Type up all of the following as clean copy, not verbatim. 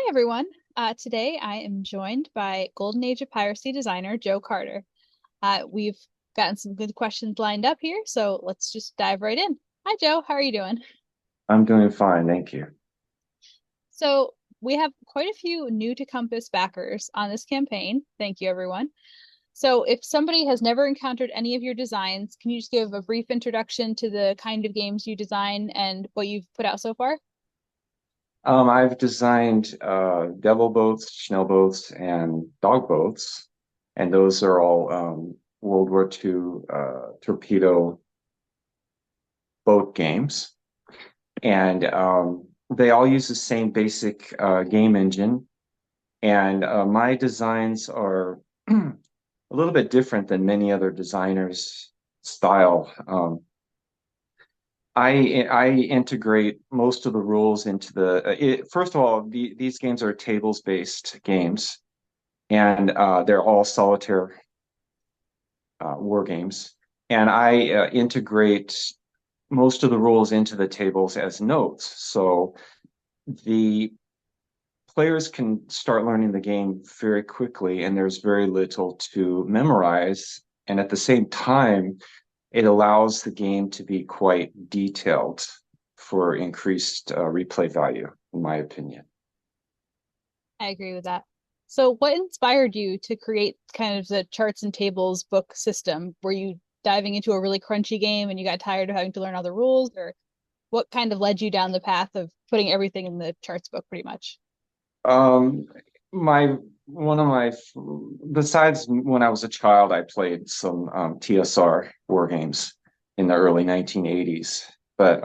Hi, everyone. Today I am joined by Golden Age of Piracy designer Joe Carter. We've gotten some good questions lined up here, so let's just dive right in. Hi, Joe. How are you doing? I'm doing fine, thank you. So, we have quite a few new to Compass backers on this campaign. Thank you, everyone. So, if somebody has never encountered any of your designs, can you just give a brief introduction to the kind of games you design and what you've put out so far? I've designed devil boats, schnell boats, and dog boats, and those are all World War II torpedo boat games, and they all use the same basic game engine. And my designs are a little bit different than many other designers' style. I integrate most of the rules into first of all, these games are tables based games, and they're all solitaire war games. And I integrate most of the rules into the tables as notes. So the players can start learning the game very quickly, and there's very little to memorize. And at the same time, it allows the game to be quite detailed for increased replay value, in my opinion. I agree with that. So, what inspired you to create kind of the charts and tables book system? Were you diving into a really crunchy game and you got tired of having to learn all the rules, or what kind of led you down the path of putting everything in the charts book pretty much? Um, my one of my besides when I was a child, I played some TSR war games in the early 1980s. But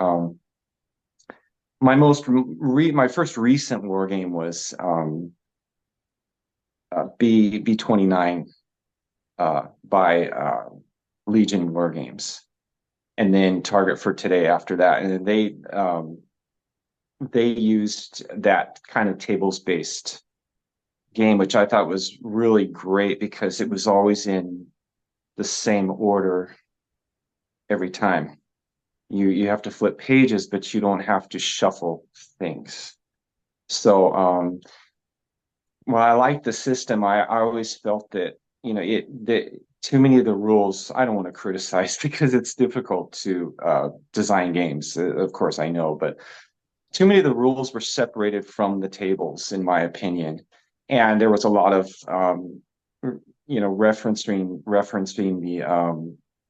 my first recent war game was B29 by Legion War Games, and then Target for Today after that. And then they used that kind of tables based game, which I thought was really great because it was always in the same order every time. You have to flip pages, but you don't have to shuffle things. So while I like the system, I always felt that that too many of the rules I don't want to criticize because it's difficult to design games. Of course, I know, but too many of the rules were separated from the tables, in my opinion, and there was a lot of referencing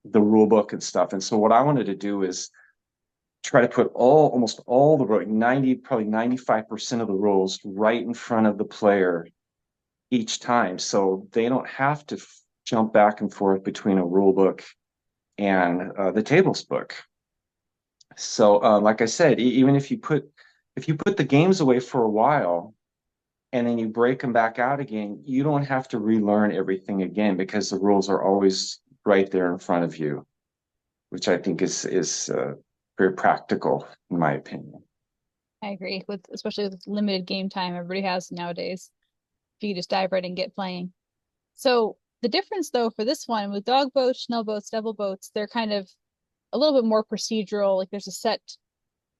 the rule book and stuff. And so what I wanted to do is try to put almost all the 90, probably 95% of the rules right in front of the player each time, so they don't have to jump back and forth between a rule book and the tables book. So, like I said, even if you put the games away for a while and then you break them back out again, you don't have to relearn everything again because the rules are always right there in front of you, which I think is very practical in my opinion. I agree with especially with limited game time everybody has nowadays. If you just dive right and get playing. So the difference though for this one with dog boats, schnell boats, devil boats, they're kind of a little bit more procedural. Like there's a set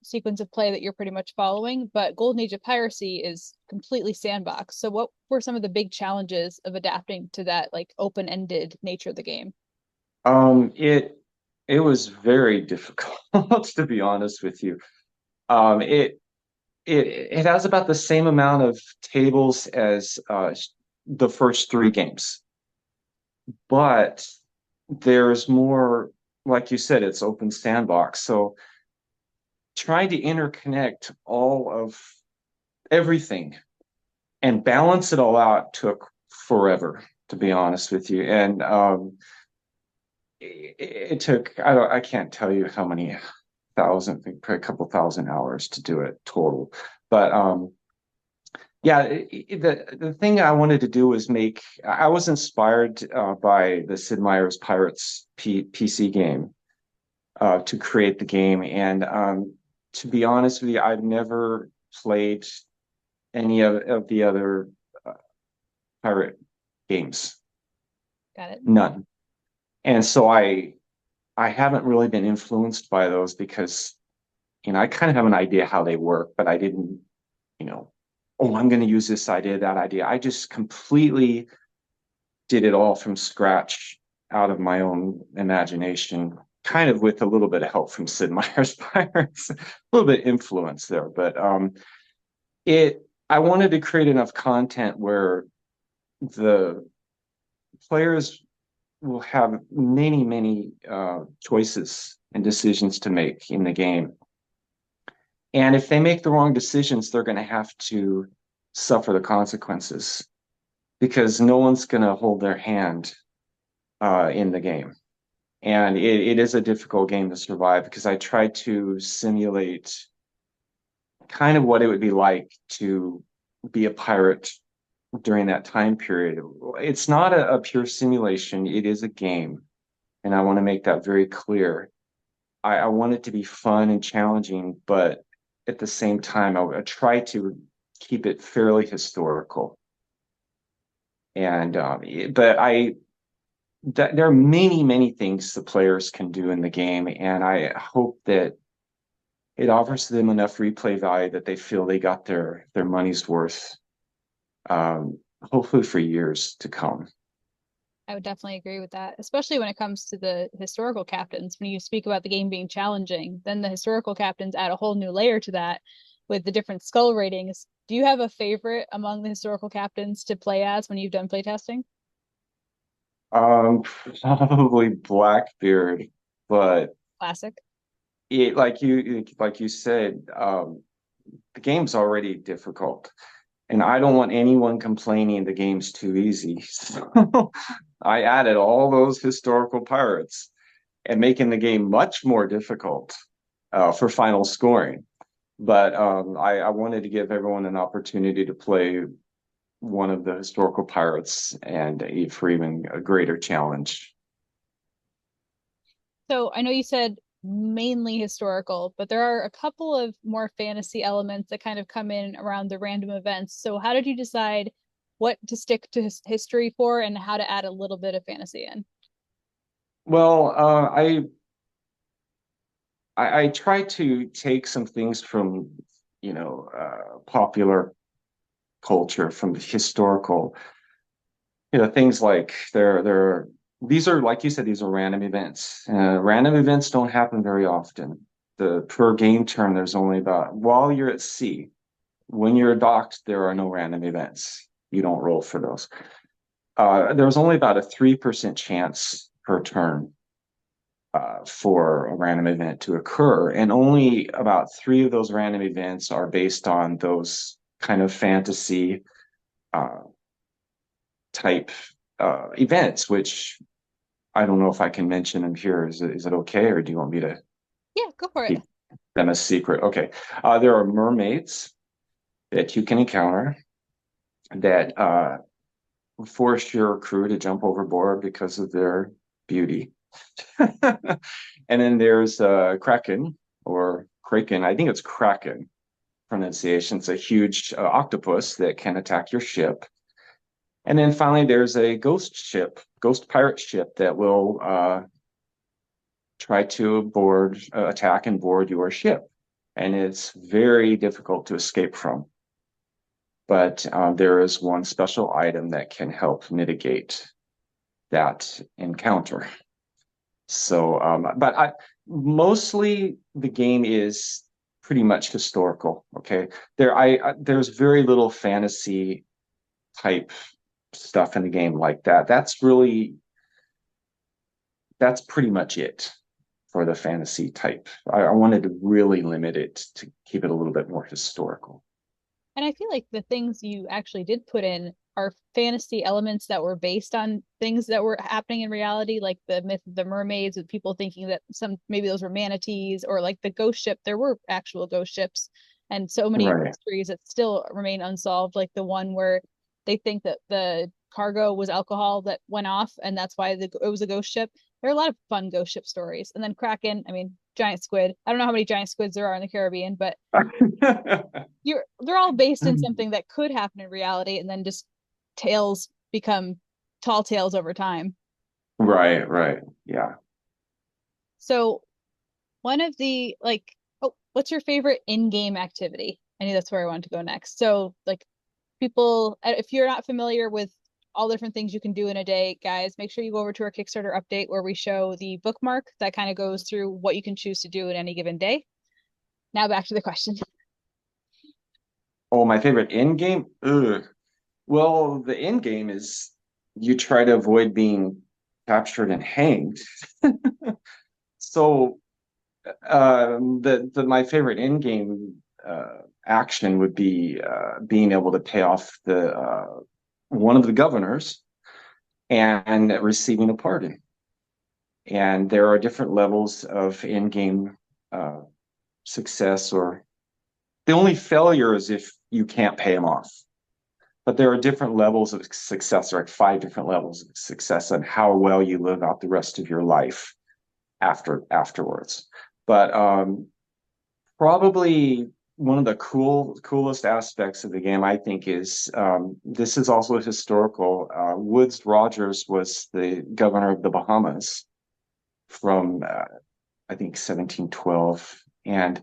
sequence of play that you're pretty much following, but Golden Age of Piracy is completely sandbox. So what were some of the big challenges of adapting to that like open-ended nature of the game? It was very difficult to be honest with you. Um, it it has about the same amount of tables as the first three games, but there's more, like you said, it's open sandbox. So trying to interconnect all of everything and balance it all out took forever, to be honest with you. And it took I can't tell you how many thousand, probably a couple thousand hours to do it total. But yeah, the thing I wanted to do was make. I was inspired by the Sid Meier's Pirates PC game to create the game, and to be honest with you, I've never played any of the other uh, pirate games, Got it. none. And so I haven't really been influenced by those because I kind of have an idea how they work, but I didn't, you know, oh, I'm going to use this idea, that idea. I just completely did it all from scratch out of my own imagination, kind of with a little bit of help from Sid Meier's Pirates, a little bit influence there. But I wanted to create enough content where the players will have many, many choices and decisions to make in the game. And if they make the wrong decisions, they're going to have to suffer the consequences because no one's going to hold their hand in the game. And it is a difficult game to survive because I tried to simulate kind of what it would be like to be a pirate during that time period. It's not a pure simulation, it is a game. And I want to make that very clear. I want it to be fun and challenging, but at the same time, I try to keep it fairly historical. And but there are many, many things the players can do in the game, and I hope that it offers them enough replay value that they feel they got their money's worth, hopefully for years to come. I would definitely agree with that, especially when it comes to the historical captains. When you speak about the game being challenging, then the historical captains add a whole new layer to that with the different skull ratings. Do you have a favorite among the historical captains to play as when you've done playtesting? Um, Probably Blackbeard, but Classic. like you said, the game's already difficult, and I don't want anyone complaining the game's too easy. So I added all those historical pirates and making the game much more difficult for final scoring. But I wanted to give everyone an opportunity to play one of the historical pirates and for even a greater challenge. So I know you said mainly historical, but there are a couple of more fantasy elements that kind of come in around the random events. So how did you decide what to stick to history for and how to add a little bit of fantasy in? Well, I try to take some things from popular culture, from the historical, things like they're these are, like you said, these are random events. Random events don't happen very often. The per game term, there's only about, while you're at sea, when you're docked, there are no random events. You don't roll for those. There's only about a 3% chance per turn for a random event to occur. And only about three of those random events are based on those kind of fantasy uh, type events, which I don't know if I can mention them here. Is it okay, or do you want me to Yeah, go for it. keep them a secret? Okay. There are mermaids that you can encounter that force your crew to jump overboard because of their beauty. And then there's Kraken or Kraken. I think it's Kraken pronunciation. It's a huge octopus that can attack your ship. And then finally, there's a ghost ship, ghost pirate ship that will try to attack and board your ship. And it's very difficult to escape from. But there is one special item that can help mitigate that encounter. So, but mostly the game is pretty much historical. Okay, there's very little fantasy type stuff in the game like that. That's pretty much it for the fantasy type. I wanted to really limit it to keep it a little bit more historical. And I feel like the things you actually did put in are fantasy elements that were based on things that were happening in reality, like the myth of the mermaids, with people thinking that some maybe those were manatees, or like the ghost ship, there were actual ghost ships, and so many Right. mysteries that still remain unsolved, like the one where they think that the cargo was alcohol that went off, and that's why it was a ghost ship. There are a lot of fun ghost ship stories. And then Kraken, I mean, giant squid. I don't know how many giant squids there are in the Caribbean, but they're all based in something that could happen in reality, and then just tales become tall tales over time. Right, right. Yeah. So one of the like, oh, what's your favorite in-game activity? I knew that's where I wanted to go next. So like people, if you're not familiar with all the different things you can do in a day, guys, make sure you go over to our Kickstarter update where we show the bookmark that kind of goes through what you can choose to do in any given day. Now back to the question. Oh, my favorite end game? Ugh. Well, the end game is you try to avoid being captured and hanged. So the my favorite end game action would be being able to pay off the one of the governors and receiving a pardon. And there are different levels of end game uh, success, or the only failure is if you can't pay them off. But there are different levels of success, like 5 different levels of success, and how well you live out the rest of your life afterwards. But probably one of the coolest aspects of the game, I think, is this is also historical. Woodes Rogers was the governor of the Bahamas from I think 1712, and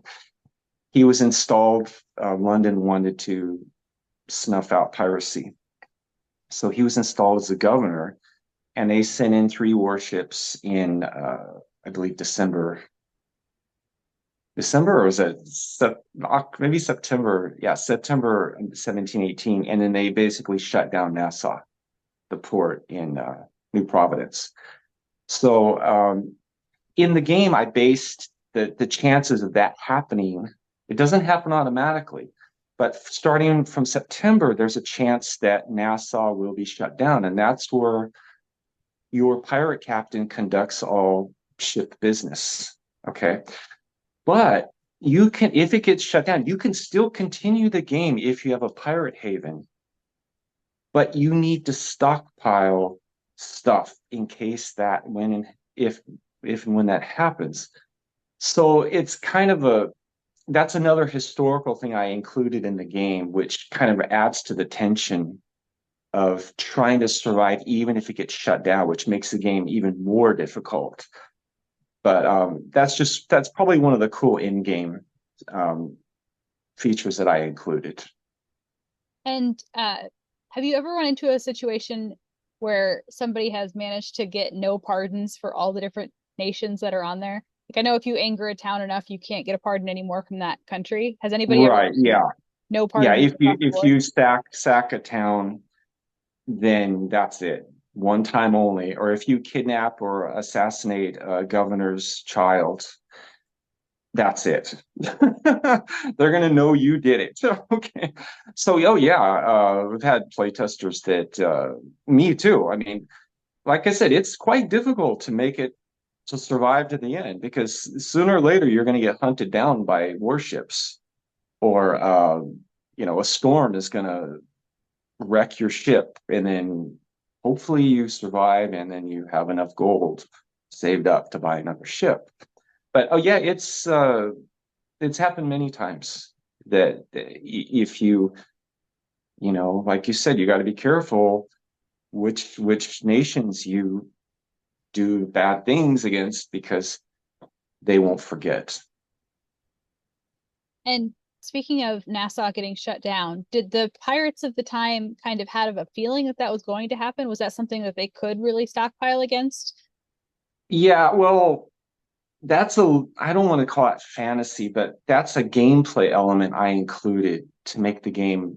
he was installed. London wanted to snuff out piracy, so he was installed as the governor, and they sent in 3 warships in I believe December, or was it maybe September? Yeah, September 1718. And then they basically shut down Nassau, the port in New Providence. So in the game, I based the chances of that happening. It doesn't happen automatically, but starting from September, there's a chance that Nassau will be shut down. And that's where your pirate captain conducts all ship business. Okay. But you can, if it gets shut down, you can still continue the game if you have a pirate haven, but you need to stockpile stuff in case that when and if and when that happens. So it's kind of that's another historical thing I included in the game, which kind of adds to the tension of trying to survive even if it gets shut down, which makes the game even more difficult. But that's probably one of the cool in-game um, features that I included. And have you ever run into a situation where somebody has managed to get no pardons for all the different nations that are on there? Like I know if you anger a town enough, you can't get a pardon anymore from that country. Has anybody ever Right. Yeah. no Yeah. pardons across the If board? you sack a town, then that's it. One time only. Or if you kidnap or assassinate a governor's child, that's it. They're gonna know you did it. Okay. So, oh yeah, we've had playtesters that me too. I mean, like I said, it's quite difficult to make it to survive to the end because sooner or later you're going to get hunted down by warships, or a storm is going to wreck your ship, and then hopefully you survive, and then you have enough gold saved up to buy another ship. But oh yeah, it's happened many times that if like you said, you got to be careful which nations you do bad things against, because they won't forget. And speaking of Nassau getting shut down, did the pirates of the time kind of have a feeling that that was going to happen? Was that something that they could really stockpile against? Yeah, well, I don't want to call it fantasy, but that's a gameplay element I included to make the game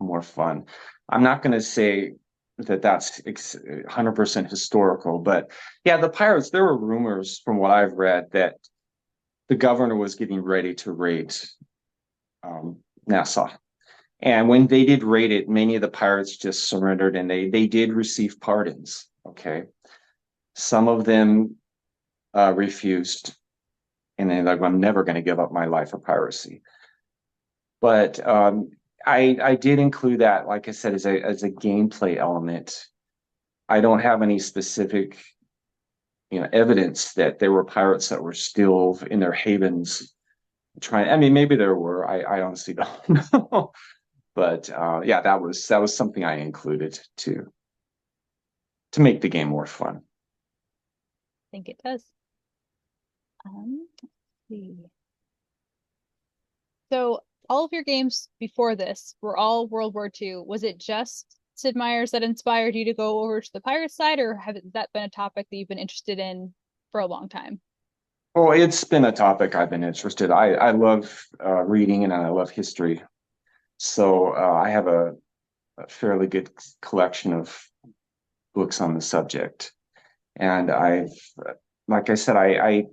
more fun. I'm not going to say that that's 100% historical, but yeah, the pirates, there were rumors from what I've read that the governor was getting ready to raid Nassau. And when they did raid it, many of the pirates just surrendered, and they did receive pardons. Okay. Some of them refused, and they're like, I'm never going to give up my life for piracy. But I did include that, like I said, as a gameplay element. I don't have any specific evidence that there were pirates that were still in their havens trying. I mean, maybe there were. I honestly don't know. But yeah, that was something I included to make the game more fun. I think it does. Let's see. So all of your games before this were all World War II. Was it just Sid Meier's that inspired you to go over to the pirate side, or has that been a topic that you've been interested in for a long time? Well, it's been a topic I've been interested. I love reading and I love history. So I have a fairly good collection of books on the subject. And like I said, I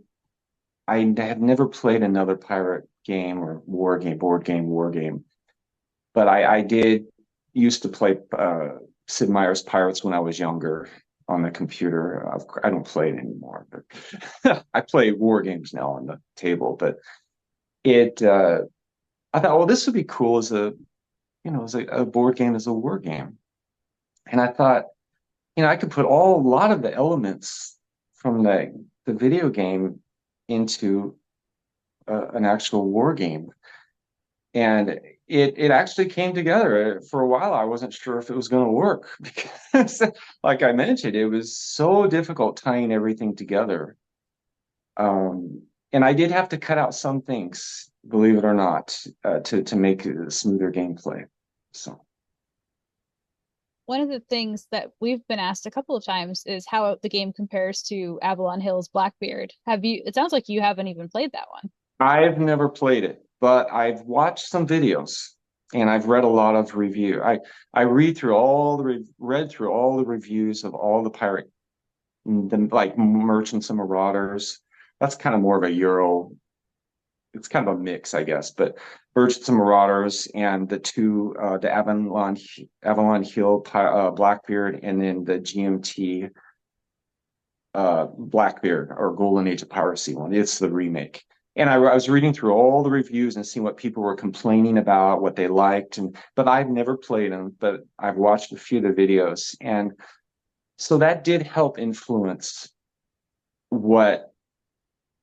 have never played another pirate game or war game, board game, war game. But I did used to play Sid Meier's Pirates when I was younger on the computer. I don't play it anymore, but I play war games now on the table. But it, I thought, well, this would be cool as a board game, as a war game. And I thought, I could put a lot of the elements from the video game into an actual war game. And it actually came together. For a while, I wasn't sure if it was going to work because, like I mentioned, it was so difficult tying everything together. And I did have to cut out some things, believe it or not, to make a smoother gameplay. So. One of the things that we've been asked a couple of times is how the game compares to Avalon Hill's Blackbeard. Have you, it sounds like you haven't even played that one. I've never played it, but I've watched some videos and I've read a lot of review. I read through all the reviews of all the pirate, like Merchants and Marauders. That's kind of more of a Euro. It's kind of a mix, I guess. But Merchants and Marauders and the Avalon Hill Blackbeard, and then the GMT Blackbeard or Golden Age of Piracy one. It's the remake. And I was reading through all the reviews and seeing what people were complaining about, what they liked, but I've never played them, but I've watched a few of the videos, and so that did help influence what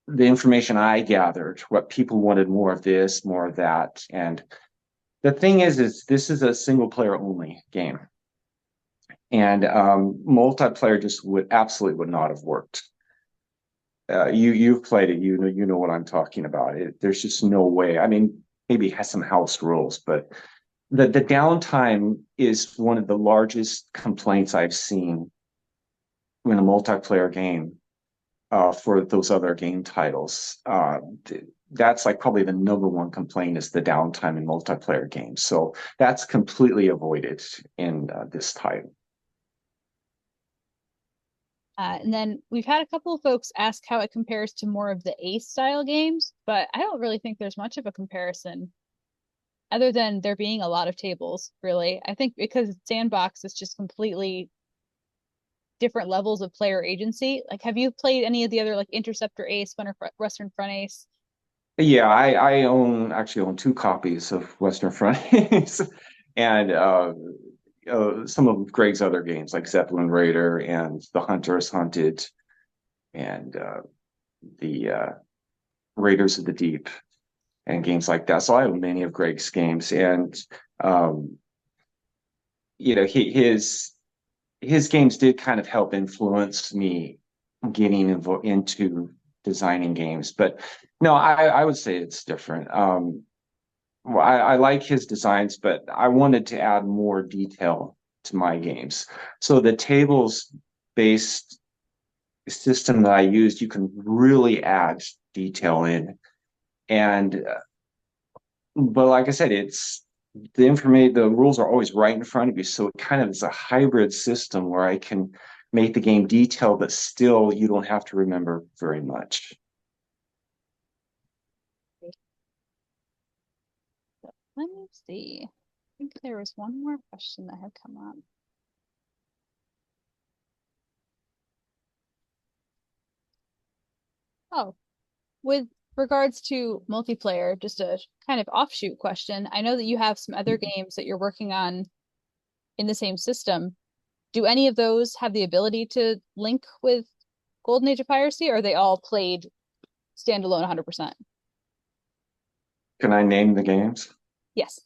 the information I gathered, what people wanted more of this, more of that, and the thing is this is a single player only game, and multiplayer just would absolutely would not have worked. You've played it. You know what I'm talking about. There's just no way. I mean, maybe it has some house rules, but the downtime is one of the largest complaints I've seen in a multiplayer game for those other game titles. That's like probably the number one complaint is the downtime in multiplayer games. So that's completely avoided in this title. And then we've had a couple of folks ask how it compares to more of the Ace style games, but I don't really think there's much of a comparison other than there being a lot of tables, really. I think because Sandbox is just completely different levels of player agency. Like, have you played any of the other like Interceptor Ace, Western Front Ace? Yeah, I actually own two copies of Western Front and some of Greg's other games like Zeppelin Raider and The Hunters Hunted and the Raiders of the Deep and games like that. So I have many of Greg's games, and um, his games did kind of help influence me getting into designing games. But no, I would say it's different. Well, I like his designs, but I wanted to add more detail to my games. So the tables based system that I used, you can really add detail in. And but like I said, it's the rules are always right in front of you. So it kind of is a hybrid system where I can make the game detailed, but still you don't have to remember very much. Let me see. I think there was one more question that had come up. Oh, with regards to multiplayer, just a kind of offshoot question. I know that you have some other games that you're working on in the same system. Do any of those have the ability to link with Golden Age of Piracy, or are they all played standalone 100%? Can I name the games? Yes.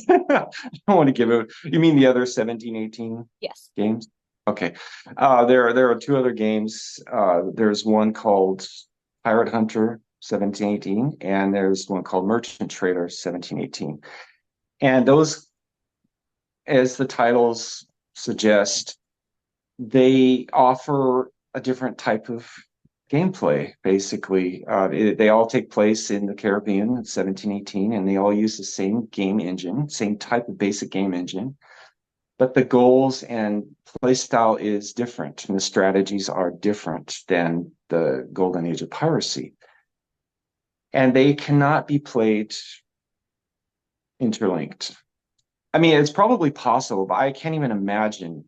I don't want to give it. You mean the other 17, 18 Yes. games? Okay. There are two other games. There's one called Pirate Hunter, 1718, and there's one called Merchant Trader 1718. And those, as the titles suggest, they offer a different type of gameplay, basically. They all take place in the Caribbean in 1718, and they all use the same game engine, same type of basic game engine. But the goals and play style is different, and the strategies are different than the Golden Age of Piracy. And they cannot be played interlinked. I mean, it's probably possible, but I can't even imagine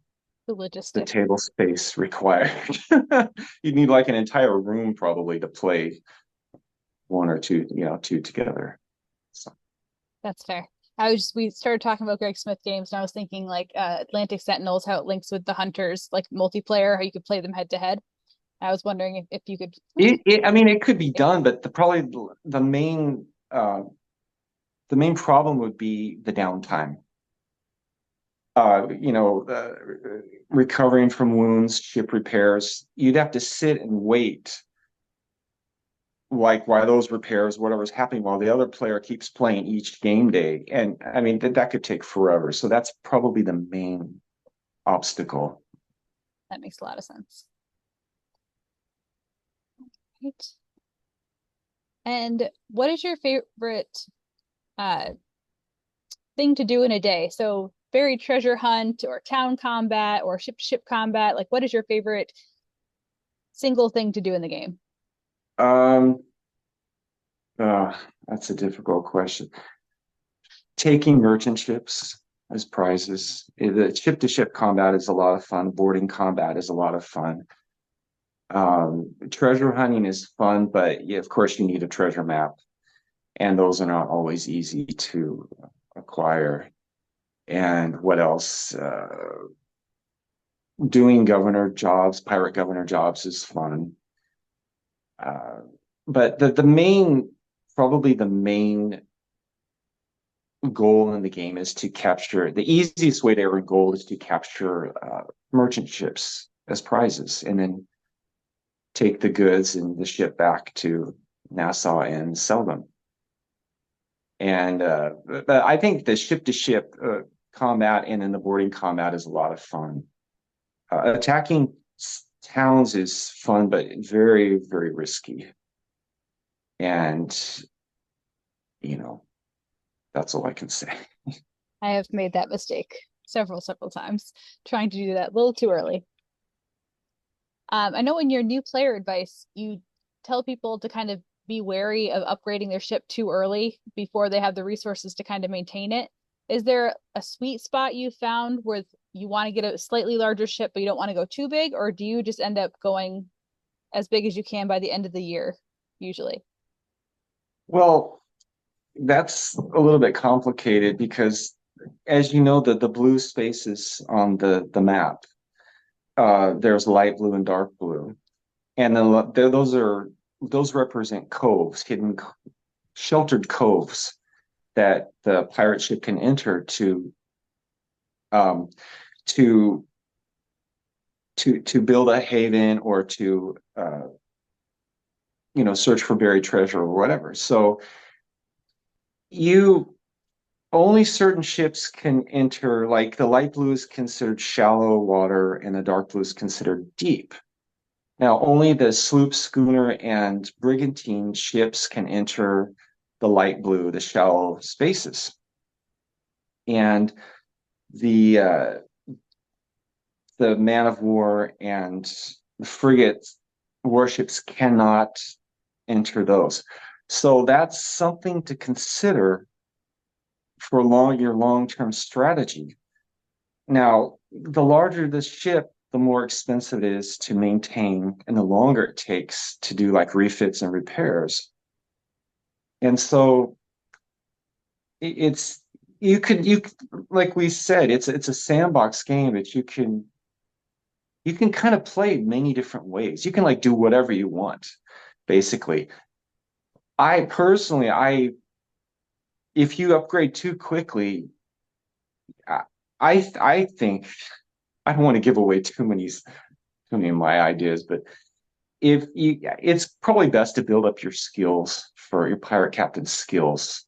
The the logistic. table space required. You'd need like an entire room probably to play one or two, two together. So, That's fair. We started talking about Greg Smith games, and I was thinking like Atlantic Sentinels, how it links with the Hunters, like multiplayer, how you could play them head to head. I was wondering if you could. I mean, it could be done, but probably the main problem would be the downtime. You know, recovering from wounds, ship repairs. You'd have to sit and wait, like while those repairs, whatever's happening, while the other player keeps playing each game day. And I mean, that could take forever. So that's probably the main obstacle. That makes a lot of sense. Right. And what is your favorite uh thing to do in a day? So buried treasure hunt or town combat or ship to ship combat. Like what is your favorite single thing to do in the game? Um, uh, that's a difficult question. Taking merchant ships as prizes. The ship to ship combat is a lot of fun. Boarding combat is a lot of fun. Treasure hunting is fun, but yeah, of course you need a treasure map, and those are not always easy to acquire. And what else? Doing governor jobs, pirate governor jobs is fun. Uh, but probably the main goal in the game is to capture, the easiest way to earn gold is to capture merchant ships as prizes and then take the goods and the ship back to Nassau and sell them. And but I think the ship to ship combat and then the boarding combat is a lot of fun. Attacking towns is fun, but very, very risky. And, you know, that's all I can say. I have made that mistake several times, trying to do that a little too early. I know in your new player advice, you tell people to kind of be wary of upgrading their ship too early before they have the resources to kind of maintain it. Is there a sweet spot you found where you want to get a slightly larger ship, but you don't want to go too big, or do you just end up going as big as you can by the end of the year, usually? Well, that's a little bit complicated because, as you know, the blue spaces on the map, there's light blue and dark blue, and then those represent coves, sheltered coves that the pirate ship can enter um, to to build a haven or to search for buried treasure or whatever. So you only certain ships can enter, like the light blue is considered shallow water and the dark blue is considered deep. Now, only the sloop, schooner, and brigantine ships can enter the light blue, the shallow spaces. And the uh, the man of war and the frigate warships cannot enter those. So that's something to consider for your long-term strategy. Now, the larger the ship, the more expensive it is to maintain and the longer it takes to do like refits and repairs. And so it's you like we said, it's a sandbox game that you can kind of play many different ways. You can like do whatever you want, basically. I personally, I if you upgrade too quickly, I I think I don't want to give away too many of my ideas, but if you, it's probably best to build up your skills for your pirate captain skills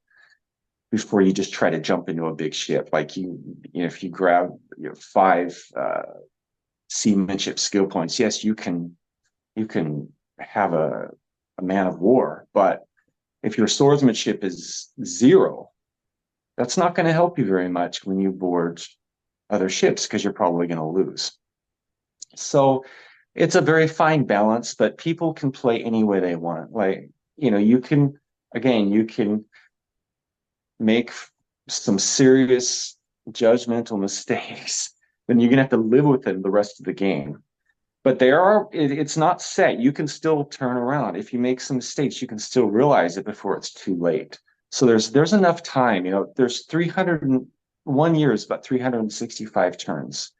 before you just try to jump into a big ship. Like if you grab five seamanship skill points, yes, you can have a man of war, but if your swordsmanship is zero, that's not going to help you very much when you board other ships because you're probably going to lose. So it's a very fine balance, but people can play any way they want. Like, you can, again, you can make some serious judgmental mistakes, then you're going to have to live with them the rest of the game. But it's not set. You can still turn around. If you make some mistakes, you can still realize it before it's too late. So there's enough time. There's 301 years, about 365 turns.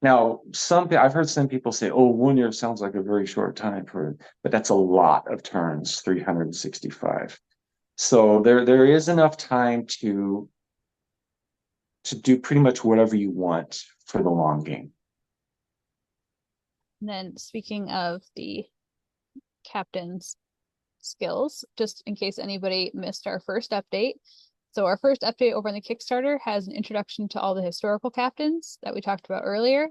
Now, I've heard some people say, "Oh, 1 year sounds like a very short time but that's a lot of turns, 365. So there is enough time to do pretty much whatever you want for the long game. And then speaking of the captain's skills, just in case anybody missed our first update. So our first update over on the Kickstarter has an introduction to all the historical captains that we talked about earlier.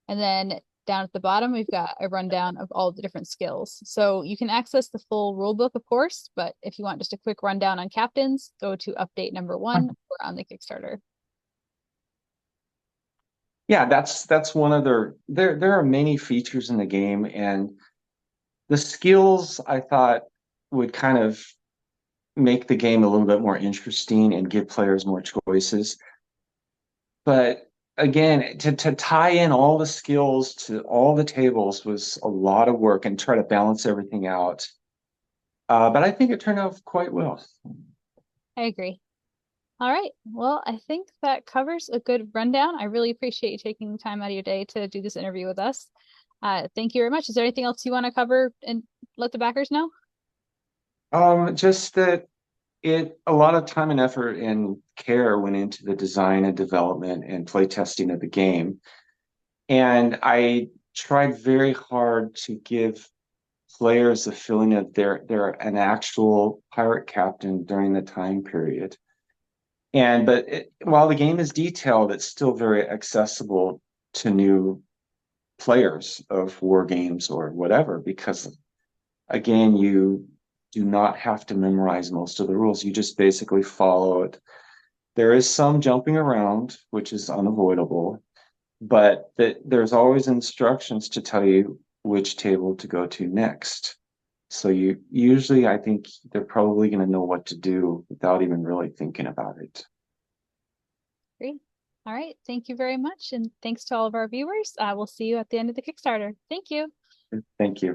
And then down at the bottom, we've got a rundown of all the different skills. So you can access the full rulebook, of course, but if you want just a quick rundown on captains, go to update number 1 or on the Kickstarter. Yeah, that's one of there are many features in the game, and the skills I thought would kind of make the game a little bit more interesting and give players more choices. But again, to tie in all the skills to all the tables was a lot of work and try to balance everything out. But I think it turned out quite well. I agree. All right. Well, I think that covers a good rundown. I really appreciate you taking the time out of your day to do this interview with us. Thank you very much. Is there anything else you want to cover and let the backers know? Just that a lot of time and effort and care went into the design and development and play testing of the game. And I tried very hard to give players a feeling of they're an actual pirate captain during the time period. While the game is detailed, it's still very accessible to new players of war games or whatever, because again, you do not have to memorize most of the rules. You just basically follow it. There is some jumping around, which is unavoidable, but there's always instructions to tell you which table to go to next. So you usually, I think they're probably going to know what to do without even really thinking about it. Great. All right. Thank you very much. And thanks to all of our viewers. We'll see you at the end of the Kickstarter. Thank you. Thank you.